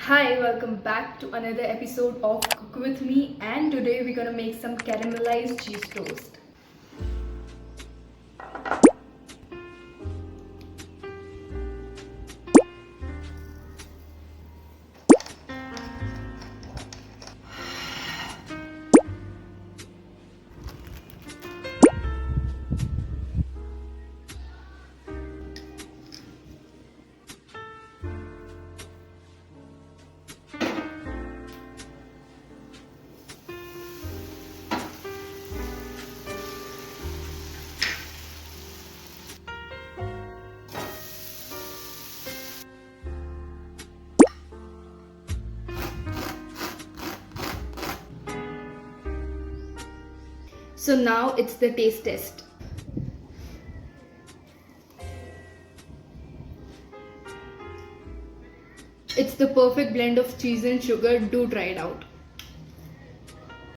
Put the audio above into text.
Hi, welcome back to another episode of Cook With Me, and today we're gonna make some caramelized cheese toast. So now it's the taste test. It's the perfect blend of cheese and sugar. Do try it out.